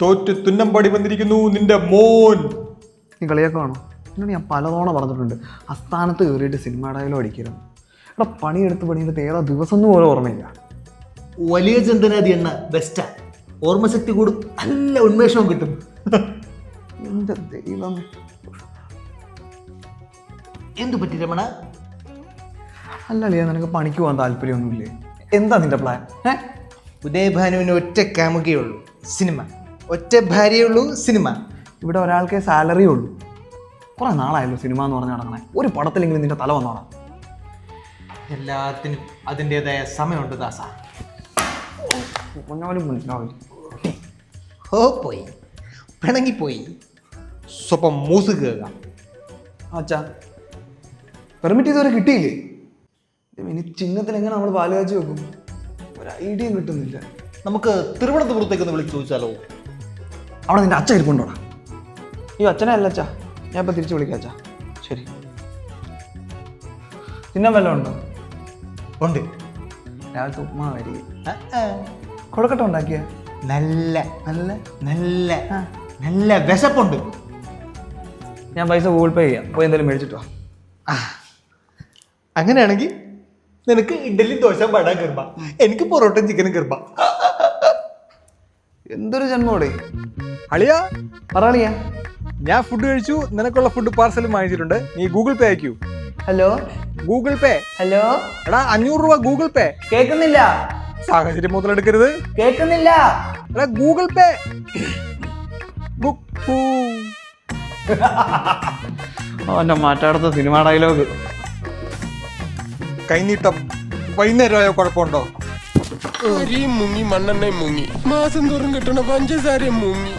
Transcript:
തോറ്റ് തുന്നമ്പാടി വന്നിരിക്കുന്നു നിന്റെ മോൻ. നീ കളിയൊക്കെ വേണോ? എന്നോട് ഞാൻ പലതവണ പറഞ്ഞിട്ടുണ്ട് അസ്ഥാനത്ത് കയറിയിട്ട് സിനിമ ഡയലോഗ് അടിക്കരുത്. ഇവിടെ പണിയെടുത്ത് ഏതാ ദിവസം പോലും ഓർമ്മയില്ല. വലിയ ചന്ദനാദി എണ്ണ ബെസ്റ്റാ, ഓർമ്മശക്തി കൂടും, നല്ല ഉന്മേഷവും കിട്ടും. എന്റെ ദൈവം, എന്തു പറ്റി രമണ? അല്ലല്ലേ നിനക്ക് പണിക്ക് പോകാൻ താല്പര്യമൊന്നുമില്ലേ? എന്താ നിന്റെ പ്ലാൻ? ഉദയഭാനുവിന് ഒറ്റ കാമുകയുള്ളൂ, സിനിമ. ഒറ്റ ഭാര്യയുള്ളൂ, സിനിമ. ഇവിടെ ഒരാൾക്കേ സാലറി ഉള്ളൂ. കുറെ നാളായല്ലോ സിനിമ എന്ന് പറഞ്ഞ് നടക്കണേ. ഒരു പടത്തിലെങ്കിലും നിന്റെ തല വന്നോളാം. എല്ലാത്തിനും അതിൻ്റെതായ സമയമുണ്ട് ദാസ. മനസ്സിലാവില്ല. ഓ പോയി, പിണങ്ങിപ്പോയി. സ്വപ്പം മൂസ് കേൾക്കാം. അച്ഛാ പെർമിറ്റ് ഇതുവരെ കിട്ടിയില്ലേ? ഇനി ചിങ്ങത്തിൽ എങ്ങനെ നമ്മൾ പാല് കാച്ചി വെക്കും? ഒരു ഐഡിയ കിട്ടുന്നില്ല. നമുക്ക് തിരുവനന്തപുരത്തേക്ക് ഒന്ന് വിളിച്ച് ചോദിച്ചാലോ? അവിടെ നിന്റെ അച്ഛൻ ഇരിപ്പുണ്ടോടാ? ഈ അച്ഛനെ അല്ല അച്ഛാ, ഞാൻ ഇപ്പം തിരിച്ച് വിളിക്കാം അച്ഛാ. ശരി. തിന്നാൻ വല്ലതും ഉണ്ടോ? ഉണ്ട്. രാവിലത്തെ ഉപ്മാ വരി കൊഴക്കട്ട ഉണ്ടാക്കിയ നല്ല നല്ല നല്ല നല്ല വിശപ്പുണ്ട്. ഞാൻ പൈസ ഗൂഗിൾ പേ ചെയ്യാം, പോയി എന്തെങ്കിലും മേടിച്ചിട്ടോ. അങ്ങനെയാണെങ്കിൽ നിനക്ക് ഇഡ്ഡലി ദോശ വട കീർബ, എനിക്ക് പൊറോട്ടയും ചിക്കനും കീർബ. എന്തൊരു ജന്മോടെ അളിയാ പറയാളിയാ. ഞാൻ ഫുഡ് കഴിച്ചു, നിനക്കുള്ള ഫുഡ് പാർസലും വാങ്ങിച്ചിട്ടുണ്ട്. നീ ഗൂഗിൾ പേ അയക്കൂ. ഹലോ ഗൂഗിൾ പേ. ഹലോ എടാ 500 രൂപ ഗൂഗിൾ പേ. കേൾക്കുന്നില്ല, സാഹചര്യം മുതലെടുക്കരുത്. കേൾക്കുന്നില്ല. എടാ ഗൂഗിൾ പേ. അവന്റെ മാറ്റാടുത്ത സിനിമ ഡയലോഗ്. കൈനീട്ടം വൈകുന്നേരമായ കുഴപ്പമുണ്ടോ? അരിയും മുങ്ങി മണ്ണെണ്ണയും മുങ്ങി മാസം തോറും കിട്ടണ പഞ്ചസാരയും മുങ്ങി.